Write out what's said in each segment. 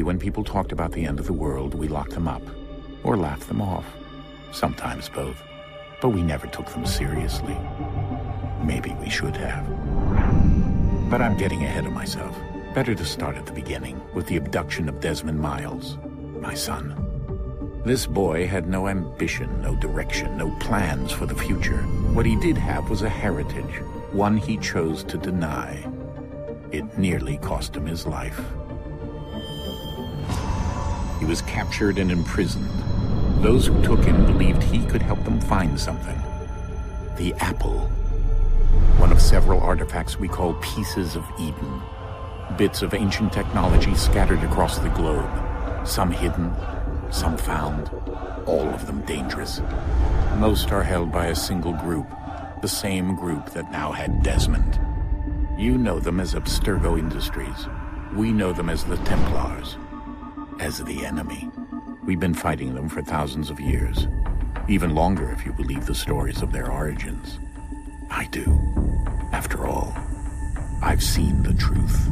When people talked about the end of the world, we locked them up, or laughed them off. Sometimes both. But we never took them seriously. Maybe we should have. But I'm getting ahead of myself. Better to start at the beginning, with the abduction of Desmond Miles, my son. This boy had no ambition, no direction, no plans for the future. What he did have was a heritage, one he chose to deny. It nearly cost him his life. He was captured and imprisoned. Those who took him believed he could help them find something. The apple. One of several artifacts we call pieces of Eden. Bits of ancient technology scattered across the globe. Some hidden, some found, all of them dangerous. Most are held by a single group, the same group that now had Desmond. You know them as Abstergo Industries. We know them as the Templars. As the enemy. We've been fighting them for thousands of years. Even longer if you believe the stories of their origins. I do. After all, I've seen the truth.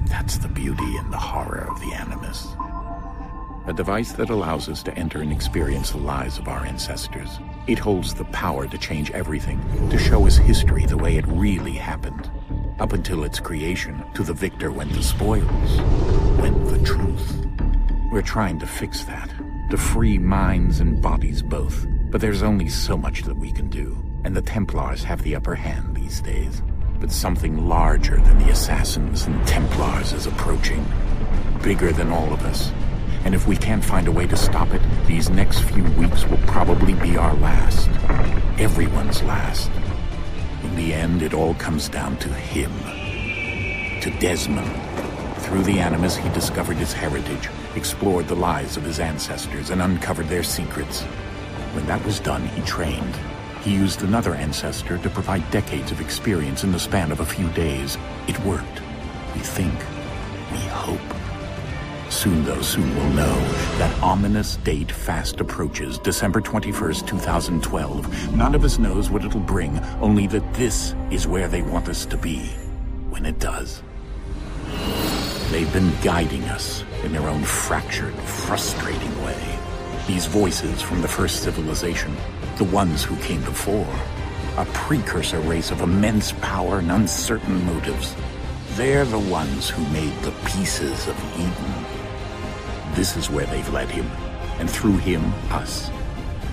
That's the beauty and the horror of the Animus. A device that allows us to enter and experience the lives of our ancestors. It holds the power to change everything, to show us history the way it really happened. Up until its creation, to the victor went the spoils, went the truth. We're trying to fix that, to free minds and bodies both. But there's only so much that we can do, and the Templars have the upper hand these days. But something larger than the Assassins and Templars is approaching, bigger than all of us. And if we can't find a way to stop it, these next few weeks will probably be our last. Everyone's last. In the end, it all comes down to him. To Desmond. Through the Animus, he discovered his heritage, explored the lives of his ancestors, and uncovered their secrets. When that was done, he trained. He used another ancestor to provide decades of experience in the span of a few days. It worked. We think. We hope. Soon, though, soon we'll know. That ominous date fast approaches, December 21st, 2012. None of us knows what it'll bring, only that this is where they want us to be. When it does. They've been guiding us in their own fractured, frustrating way. These voices from the first civilization, the ones who came before, a precursor race of immense power and uncertain motives. They're the ones who made the pieces of Eden. This is where they've led him, and through him, us.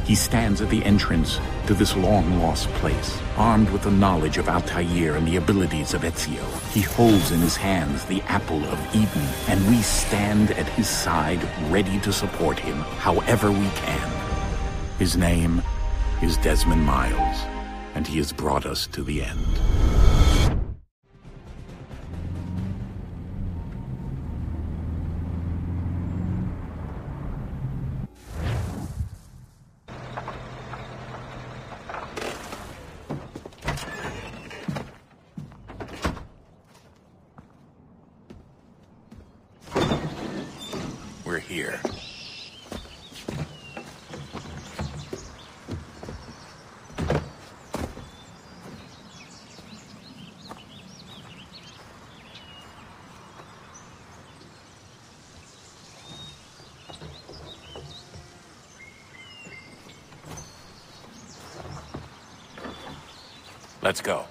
He stands at the entrance to this long-lost place, armed with the knowledge of Altair and the abilities of Ezio. He holds in his hands the apple of Eden, and we stand at his side, ready to support him however we can. His name is Desmond Miles, and he has brought us to the end. We're here. Let's go.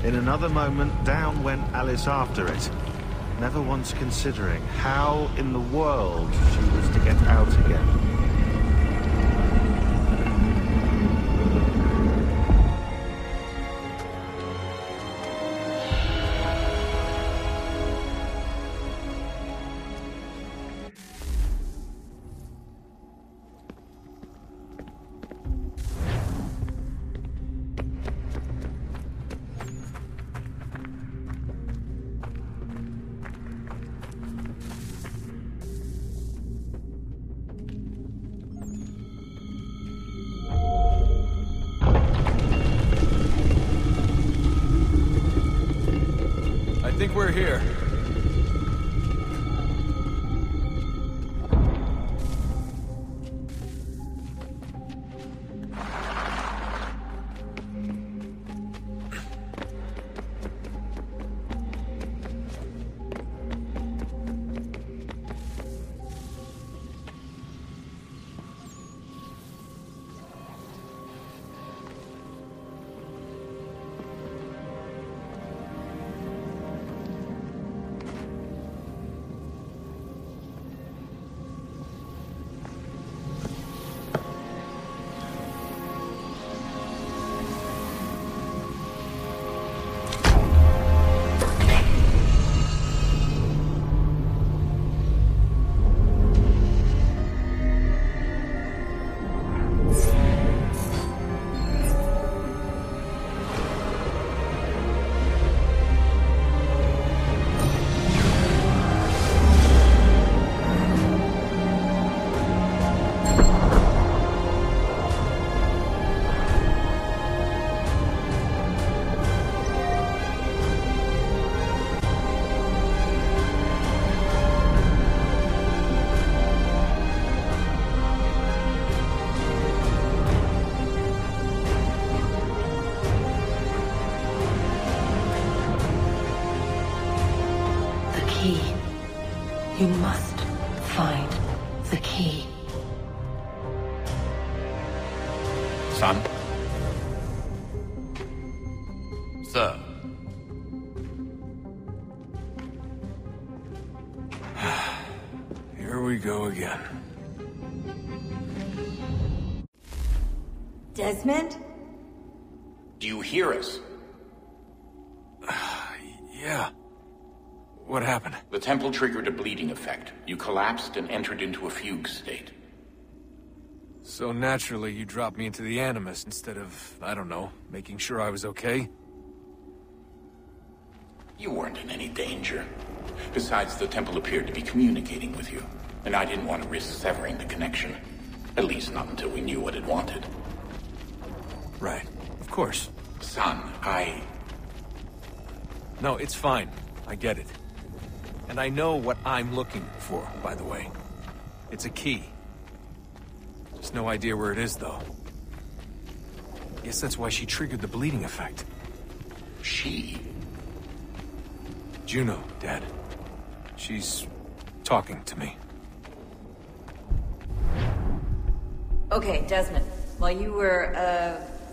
In another moment, down went Alice after it. never once considering how in the world she was to get out again. I think we're here. You must find the key. Son? Sir. Here we go again. Desmond? Do you hear us? Yeah. What happened? The temple triggered a bleeding effect. You collapsed and entered into a fugue state. So naturally, you dropped me into the Animus instead of, I don't know, making sure I was okay? You weren't in any danger. Besides, the temple appeared to be communicating with you, and I didn't want to risk severing the connection. At least not until we knew what it wanted. Right. Of course. Son, No, it's fine. I get it. And I know what I'm looking for, by the way. It's a key. Just no idea where it is, though. Guess that's why she triggered the bleeding effect. She? Juno, Dad. She's talking to me. Okay, Desmond. While you were,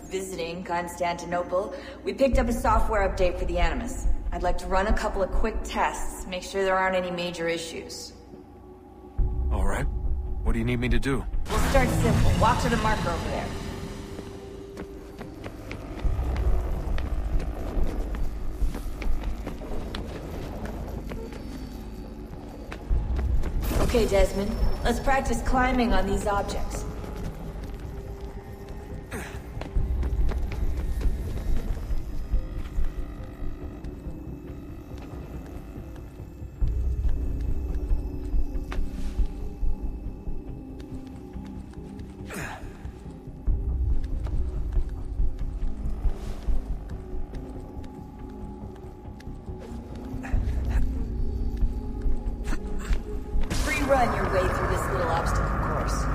visiting Constantinople, we picked up a software update for the Animus. I'd like to run a couple of quick tests, make sure there aren't any major issues. All right. What do you need me to do? We'll start simple. Walk to the marker over there. Okay, Desmond. Let's practice climbing on these objects. Run your way through this little obstacle course.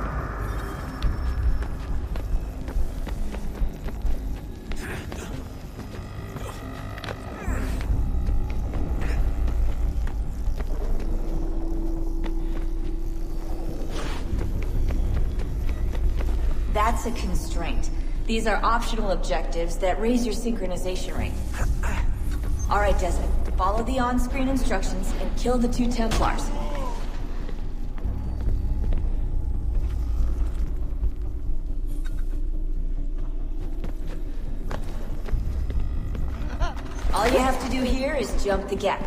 That's a constraint. These are optional objectives that raise your synchronization rate. All right, Desmond. Follow the on-screen instructions and kill the 2 Templars. All you have to do here is jump the gap.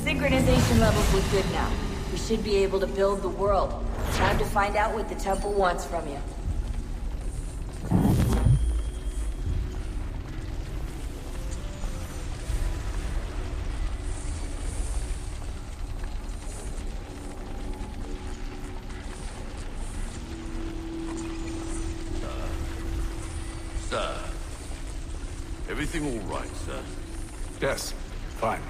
Synchronization levels look good now. We should be able to build the world. Time to find out what the temple wants from you. Sir. Everything all right, sir? Yes, fine.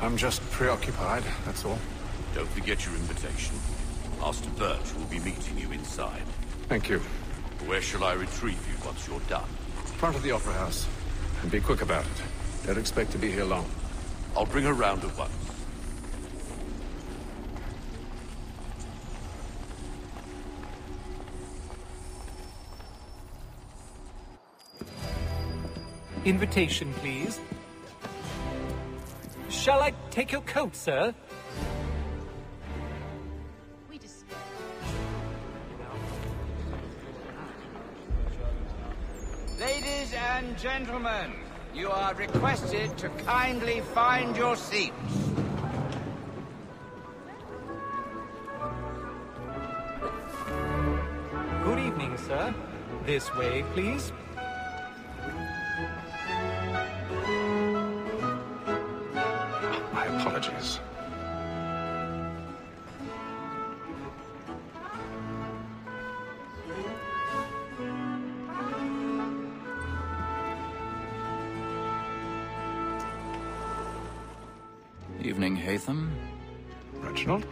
I'm just preoccupied, that's all. Don't forget your invitation. Master Birch will be meeting you inside. Thank you. Where shall I retrieve you once you're done? Front of the Opera House. And be quick about it. Don't expect to be here long. I'll bring her round at once. Invitation, please. Shall I take your coat, sir? Ladies and gentlemen, you are requested to kindly find your seats. Good evening, sir. This way, please. My apologies. Evening, Hatham. Reginald?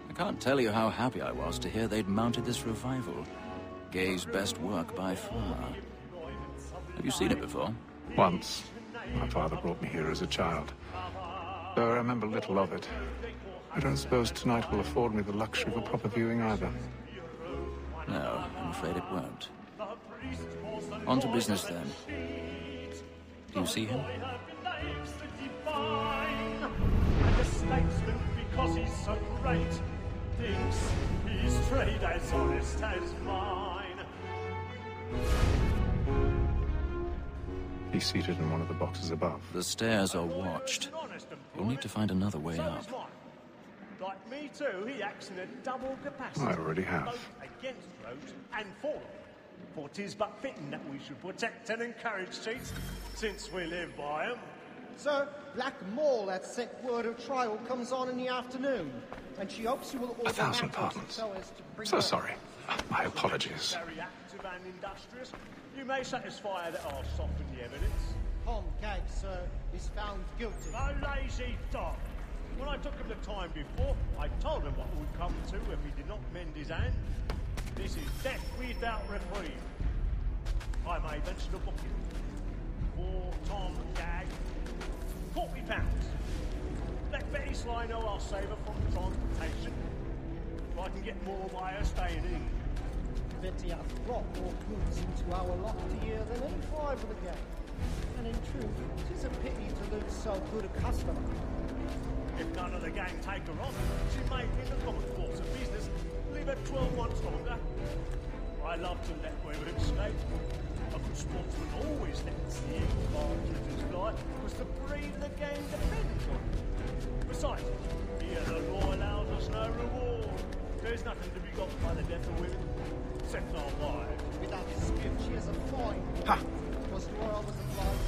I can't tell you how happy I was to hear they'd mounted this revival. Gay's best work by far. Have you seen it before? Once. My father brought me here as a child. Though I remember little of it. I don't suppose tonight will afford me the luxury of a proper viewing either. No, I'm afraid it won't. On to business, then. Do you see him? And a statesman, because he's so great, thinks his trade as honest as mine. He's seated in one of the boxes above. The stairs are watched. You'll need to find another way up. Like me too, he acts in a double capacity. I already have. Both against rogues and for them. For 'tis but fitting that we should protect and encourage cheats, since we live by 'em. Sir, Black Mall had sent word of trial comes on in the afternoon, and she hopes you will order 1,000 matters pardons. so as to bring So her- sorry. My apologies. Very active and industrious. You may satisfy that I'll soften the evidence. Tom Gag, sir, is found guilty. A lazy dog. When I took him the time before, I told him what would come to if he did not mend his hand. This is death without reprieve. I made mention of booking. For Tom Gag, £40. Let Betty Sly know I'll save her from transportation. If I can get more by her staying in. Betty hath brought more goods into our lofty year than any five of the gang. And in truth, 'tis a pity to lose so good a customer. If none of the gang take her on, she may, in the common course of business, leave her 12 months longer. I love to let women escape. A good sportsman always lets the advantages fly, because the breed of the game depends on it. Besides, here the law allows us no reward. There's nothing to be got by the death of women, except our wives. Without dispute, she is a fine. Ha! Was to her I was obliged.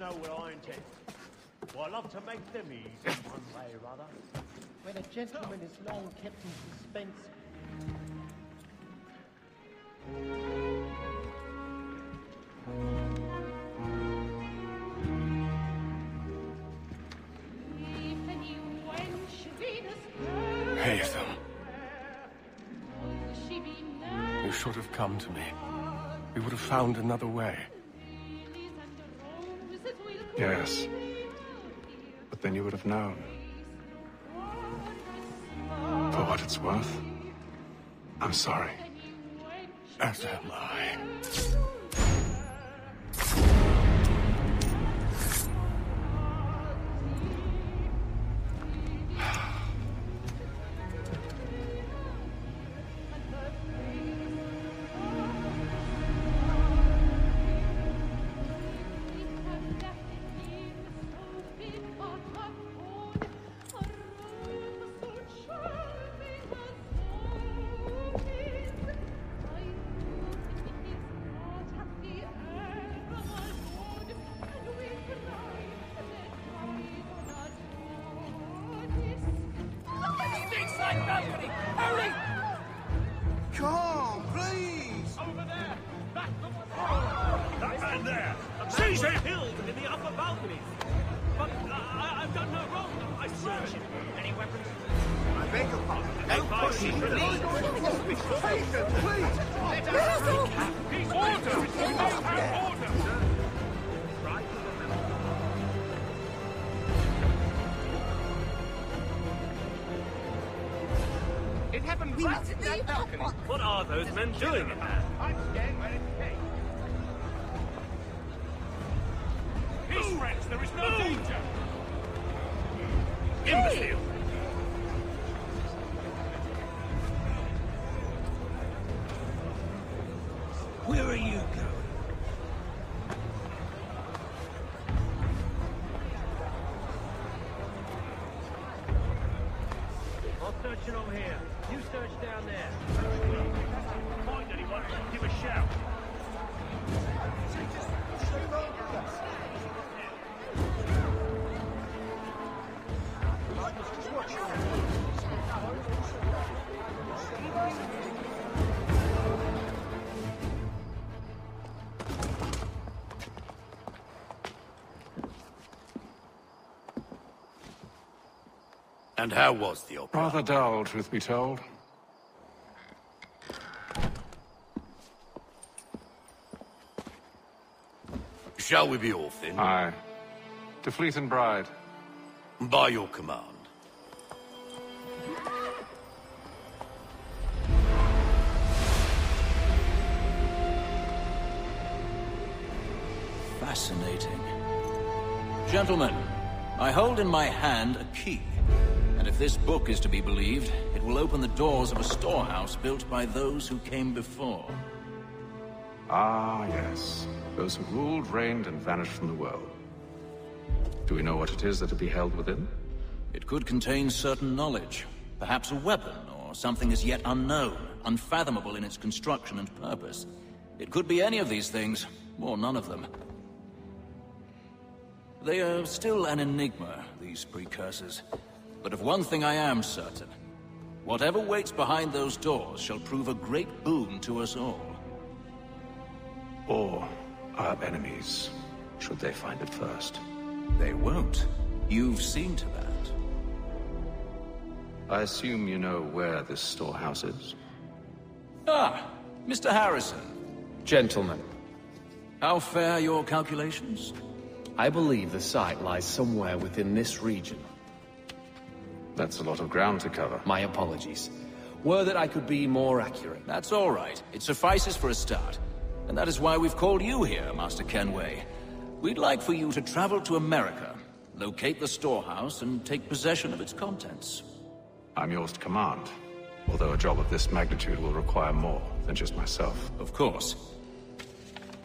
Know what I intend. Well, I love to make them easy one way or other. When a gentleman is long kept in suspense. Haytham. You should have come to me. We would have found another way. Yes. But then you would have known. For what it's worth, I'm sorry. As am I. What are those men doing in there? I'm staying where it's safe. Peace, friends, there is no danger! Imbecile! Where are you going? I'm searching over here. You search down there. Find anyone, give a shout. And how was the opera? Rather dull, truth be told. Shall we be off then? Aye. To Fleet and Bride. By your command. Fascinating. Gentlemen, I hold in my hand a key. And if this book is to be believed, it will open the doors of a storehouse built by those who came before. Ah, yes. Those who ruled, reigned, and vanished from the world. Do we know what it is that will be held within? It could contain certain knowledge. Perhaps a weapon, or something as yet unknown, unfathomable in its construction and purpose. It could be any of these things, or none of them. They are still an enigma, these precursors. But of one thing I am certain. Whatever waits behind those doors shall prove a great boon to us all. Or our enemies, should they find it first. They won't. You've seen to that. I assume you know where this storehouse is? Ah, Mr. Harrison. Gentlemen. How fare your calculations? I believe the site lies somewhere within this region. That's a lot of ground to cover. My apologies. Were that I could be more accurate. That's all right. It suffices for a start. And that is why we've called you here, Master Kenway. We'd like for you to travel to America, locate the storehouse, and take possession of its contents. I'm yours to command, although a job of this magnitude will require more than just myself. Of course.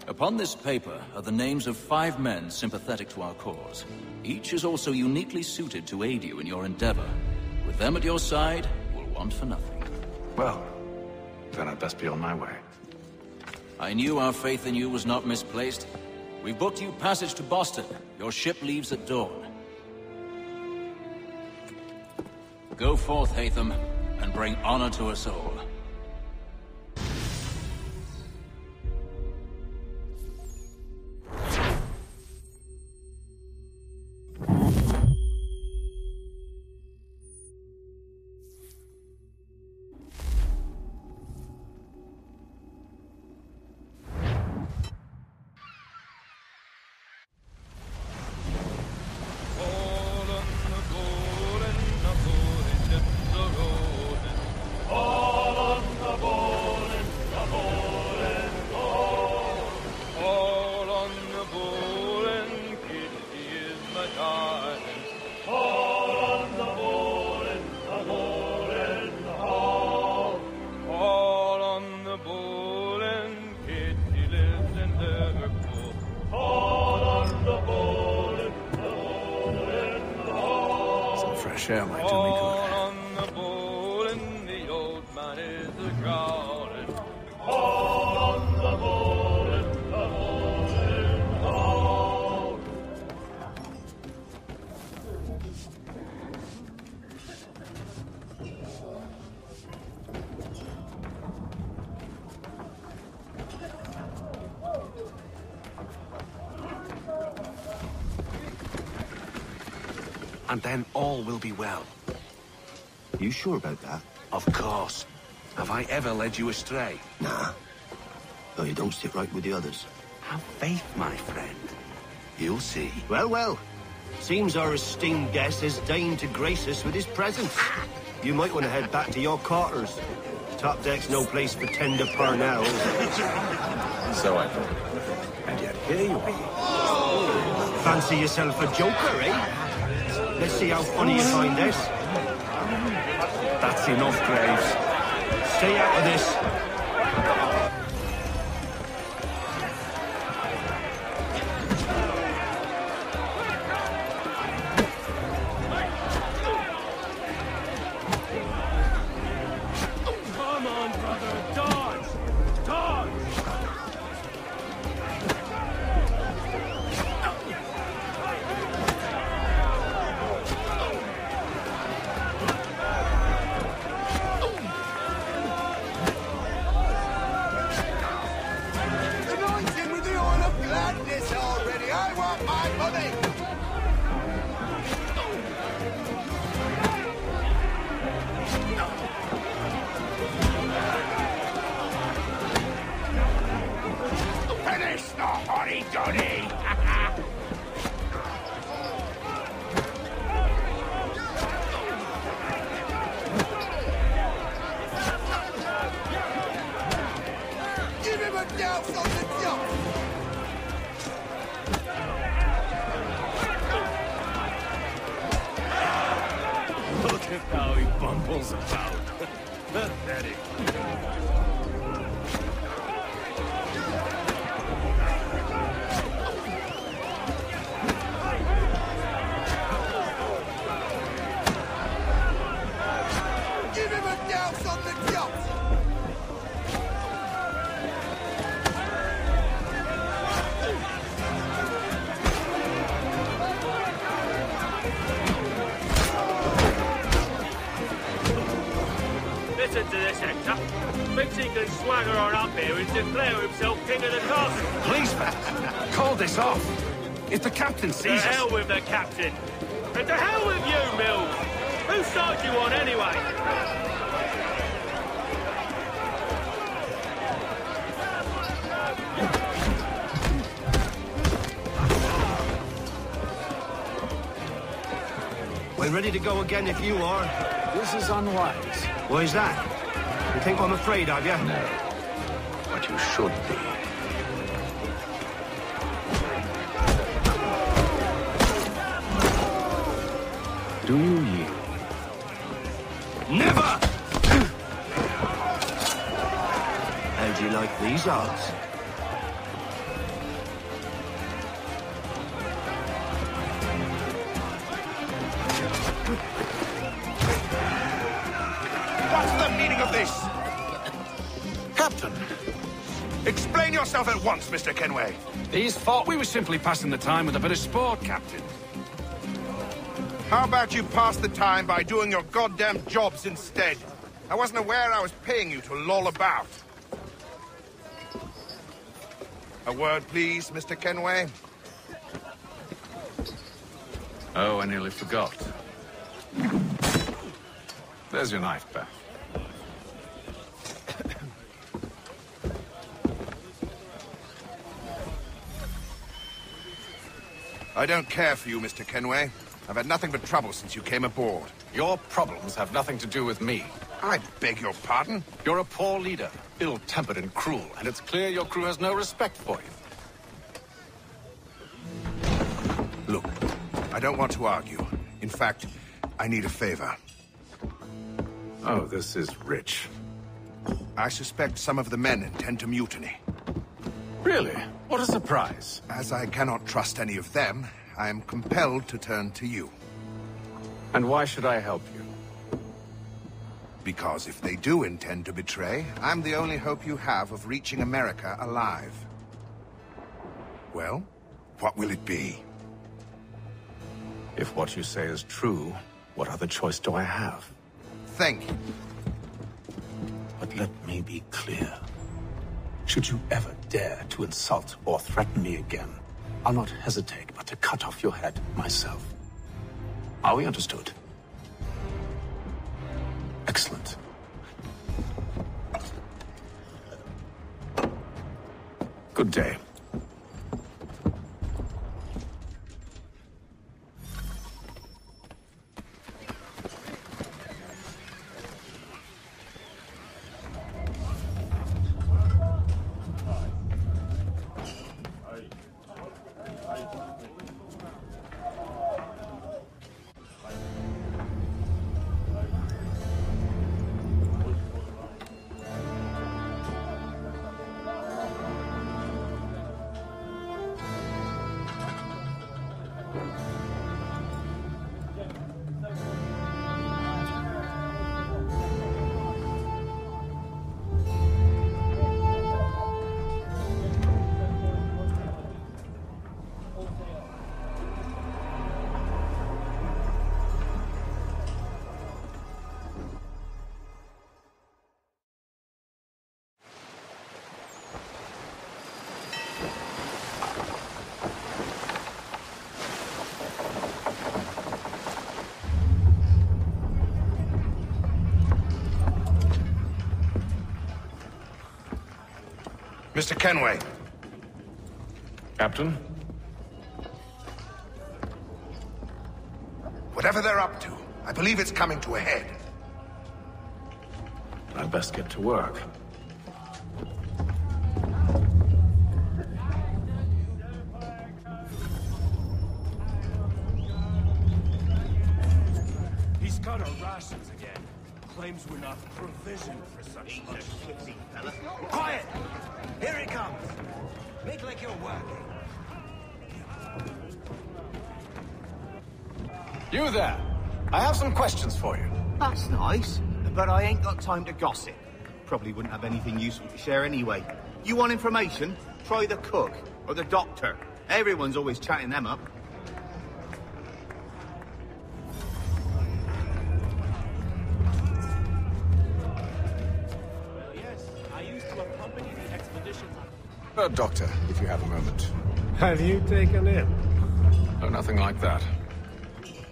Upon this paper are the names of 5 men sympathetic to our cause. Each is also uniquely suited to aid you in your endeavor. With them at your side, you will want for nothing. Well, then I'd best be on my way. I knew our faith in you was not misplaced. We've booked you passage to Boston. Your ship leaves at dawn. Go forth, Hatham, and bring honor to us all. Share might do me good. And then all will be well. You sure about that? Of course. Have I ever led you astray? Nah. Though you don't sit right with the others. Have faith, my friend. You'll see. Well, well. Seems our esteemed guest has deigned to grace us with his presence. You might want to head back to your quarters. Top deck's no place for tender parnell. So I thought. And yet here you are. Fancy yourself a joker, eh? Let's see how funny you find this. That's enough, Graves. Stay out of this. Come on, brother. Dodge! Dodge! Look how he bumbles about. Pathetic. Give him a douse on the yacht! Listen to this, Hector. Thinks he can swagger on up here and declare himself king of the castle. Please, man, call this off. If the captain sees us... To hell with the captain. And to hell with you, Mills. Whose side you on, anyway? We're ready to go again if you are. This is unwise. Why is that? You think I'm afraid of you? No. But you should be. Do you yield? Never! How do you like these odds? What's the meaning of this? Captain! Explain yourself at once, Mr. Kenway. These thought we were simply passing the time with a bit of sport, Captain. How about you pass the time by doing your goddamn jobs instead? I wasn't aware I was paying you to loll about. A word, please, Mr. Kenway. Oh, I nearly forgot. There's your knife, Beth. I don't care for you, Mr. Kenway. I've had nothing but trouble since you came aboard. Your problems have nothing to do with me. I beg your pardon? You're a poor leader, ill-tempered and cruel, and it's clear your crew has no respect for you. Look, I don't want to argue. In fact, I need a favor. Oh, this is rich. I suspect some of the men intend to mutiny. Really? What a surprise. As I cannot trust any of them, I am compelled to turn to you. And why should I help you? Because if they do intend to betray, I'm the only hope you have of reaching America alive. Well, what will it be? If what you say is true, what other choice do I have? Thank you. But let me be clear. Should you ever dare to insult or threaten me again, I'll not hesitate but to cut off your head myself. Are we understood? Excellent. Good day. Mr. Kenway. Captain? Whatever they're up to, I believe it's coming to a head. I'd best get to work. He's He's cut our rations again. Claims we're not provisioned for such much. Quiet! Here it comes. Make like you're working. You there. I have some questions for you. That's nice, but I ain't got time to gossip. Probably wouldn't have anything useful to share anyway. You want information? Try the cook or the doctor. Everyone's always chatting them up. Well, yes, I used to accompany the expedition. Doctor, if you have a moment. Have you taken him? Oh, nothing like that.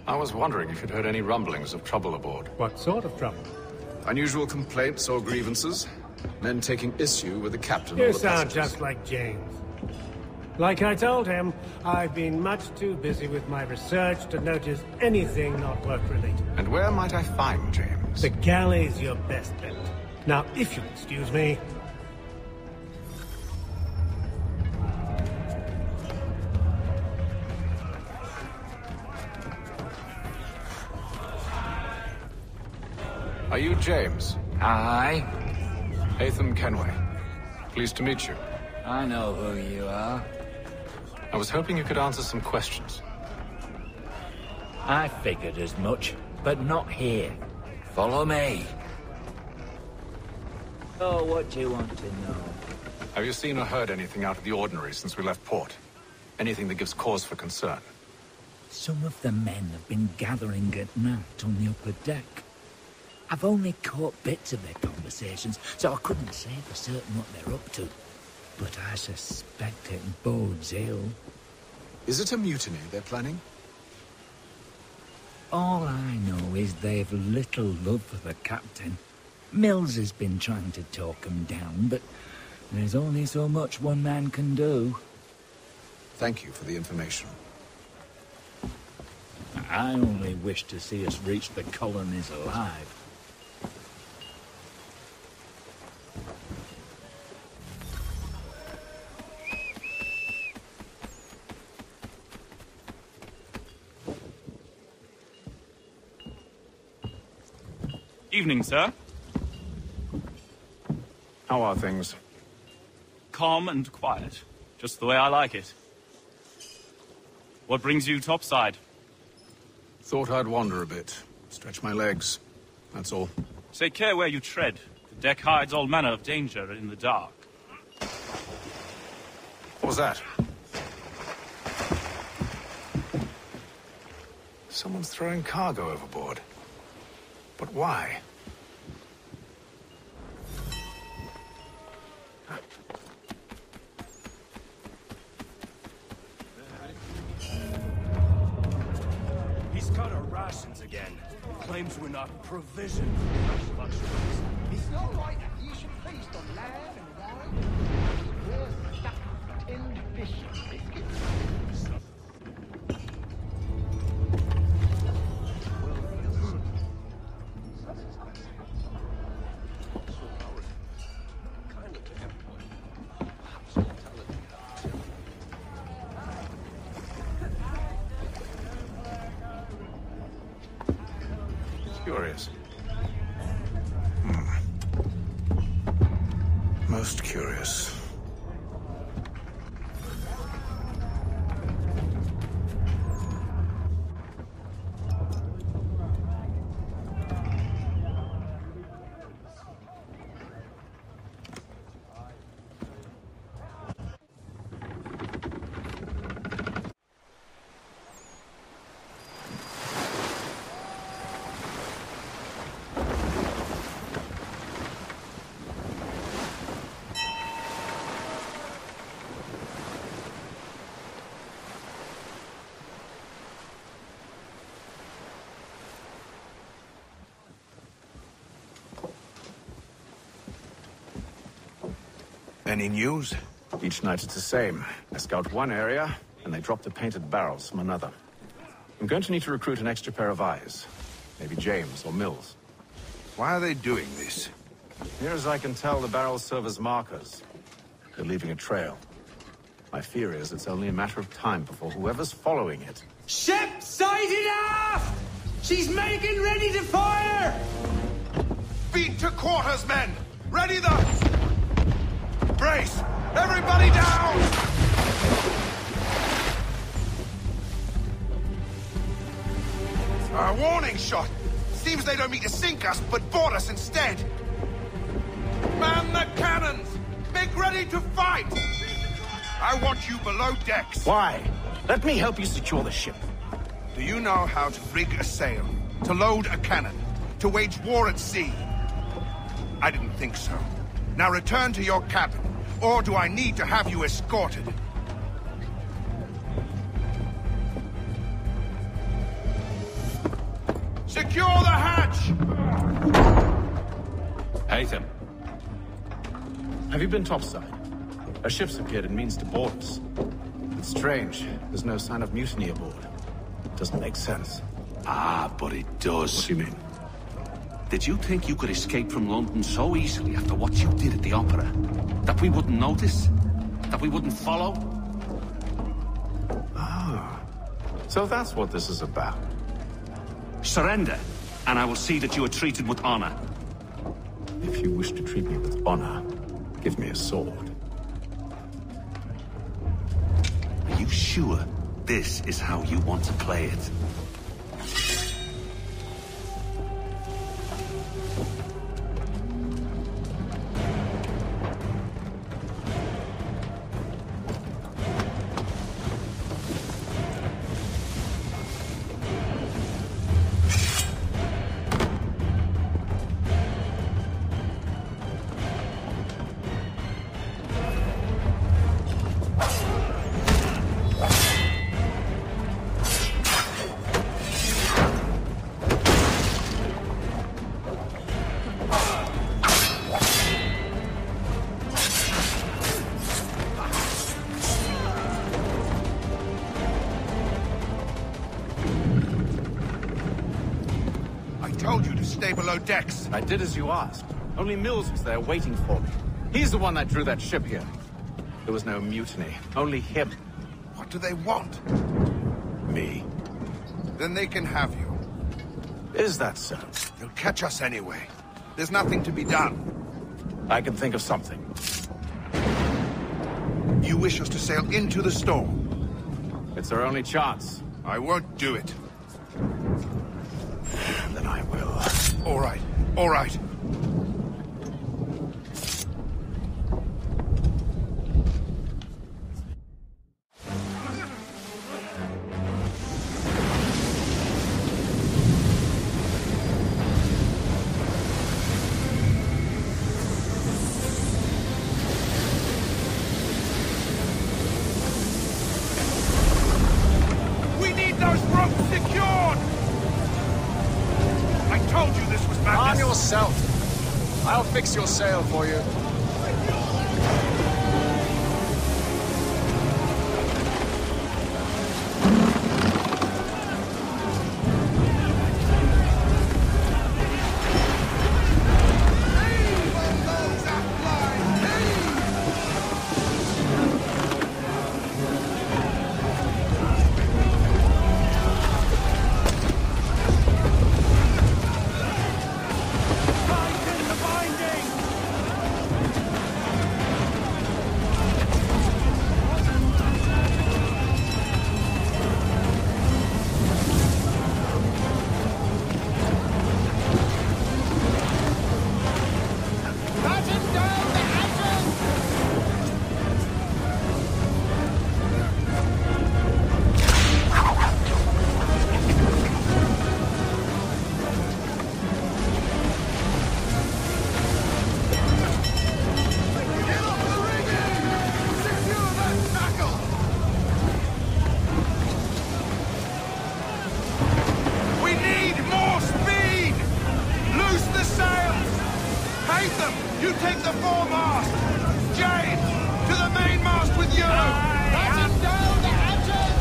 I was wondering if you'd heard any rumblings of trouble aboard. What sort of trouble? Unusual complaints or grievances? Men taking issue with the captain You or the sound passengers? just like James. Like I told him, I've been much too busy with my research to notice anything not work-related. And where might I find James? The galley's your best bet. Now, if you'll excuse me... Are you James? Aye. Hatham Kenway. Pleased to meet you. I know who you are. I was hoping you could answer some questions. I figured as much, but not here. Follow me. Oh, what do you want to know? Have you seen or heard anything out of the ordinary since we left port? Anything that gives cause for concern? Some of the men have been gathering at night on the upper deck. I've only caught bits of their conversations, so I couldn't say for certain what they're up to. But I suspect it bodes ill. Is it a mutiny they're planning? All I know is they've little love for the captain. Mills has been trying to talk him down, but there's only so much one man can do. Thank you for the information. I only wish to see us reach the colonies alive. Evening, sir. How are things? Calm and quiet. Just the way I like it. What brings you topside? Thought I'd wander a bit. Stretch my legs. That's all. Take care where you tread. The deck hides all manner of danger in the dark. What was that? Someone's throwing cargo overboard. But why? He's cut our rations again. Claims we're not provisioned for such luxuries. It's not right that you should feast on lamb and wine. We're stuck with tinned fish and biscuits. Curious. Most curious. Any news? Each night it's the same. I scout one area, and they drop the painted barrels from another. I'm going to need to recruit an extra pair of eyes. Maybe James or Mills. Why are they doing this? Near as I can tell, the barrels serve as markers. They're leaving a trail. My fear is it's only a matter of time before whoever's following it... Ship sighted aft! She's making ready to fire! Beat to quarters, men! Ready the... Brace! Everybody down! A warning shot! Seems they don't mean to sink us, but board us instead! Man the cannons! Make ready to fight! I want you below decks. Why? Let me help you secure the ship. Do you know how to rig a sail? To load a cannon? To wage war at sea? I didn't think so. Now return to your cabin, or do I need to have you escorted? Secure the hatch! Haytham. Have you been topside? A ship's appeared and means to board us. It's strange. There's no sign of mutiny aboard. Doesn't make sense. Ah, but it does. What do you mean? Did you think you could escape from London so easily after what you did at the opera? That we wouldn't notice? That we wouldn't follow? Ah. So that's what this is about. Surrender, and I will see that you are treated with honor. If you wish to treat me with honor, give me a sword. Are you sure this is how you want to play it? Stay below decks. I did as you asked. Only Mills was there waiting for me. He's the one that drew that ship here. There was no mutiny. Only him. What do they want? Me. Then they can have you. Is that so? They'll catch us anyway. There's nothing to be done. I can think of something. You wish us to sail into the storm? It's our only chance. I won't do it. Then I will. All right. All right. We need those ropes secured! I told you this was madness! Arm yourself. I'll fix your sail for you. You take the foremast! James, to the mainmast with you! Batten down the hatches!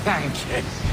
Thank you.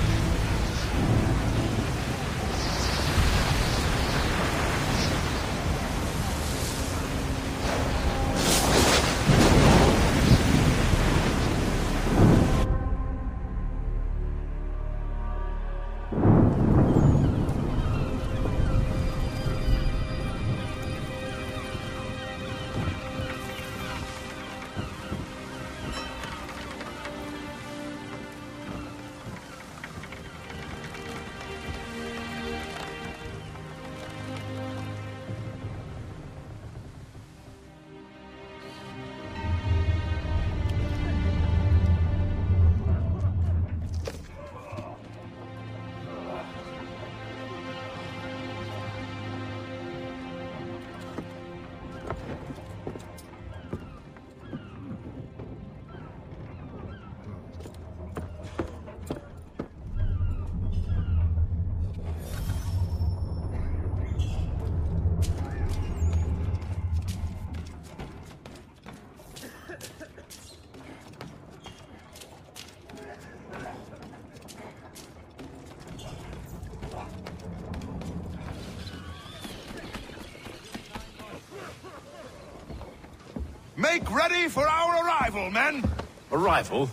Make ready for our arrival, men! Arrival?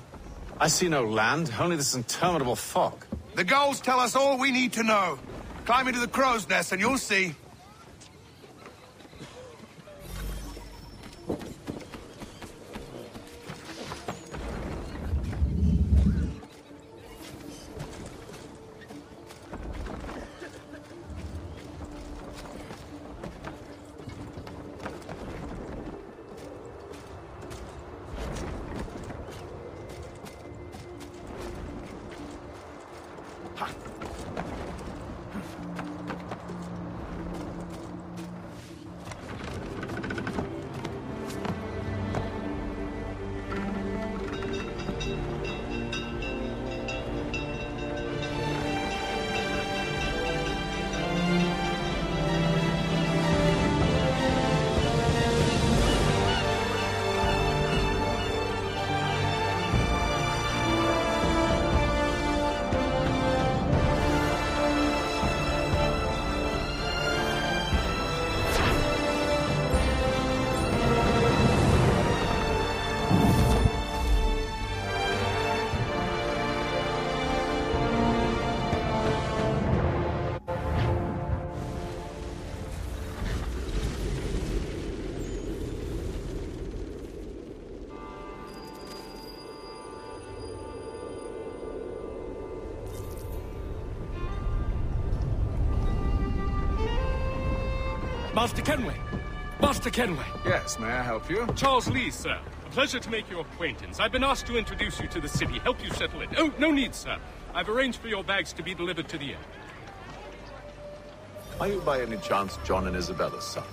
I see no land, only this interminable fog. The gulls tell us all we need to know. Climb into the crow's nest and you'll see. Master Kenway! Master Kenway! Yes, may I help you? Charles Lee, sir. A pleasure to make your acquaintance. I've been asked to introduce you to the city, help you settle in. Oh, no need, sir. I've arranged for your bags to be delivered to the inn. Are you by any chance John and Isabella's son?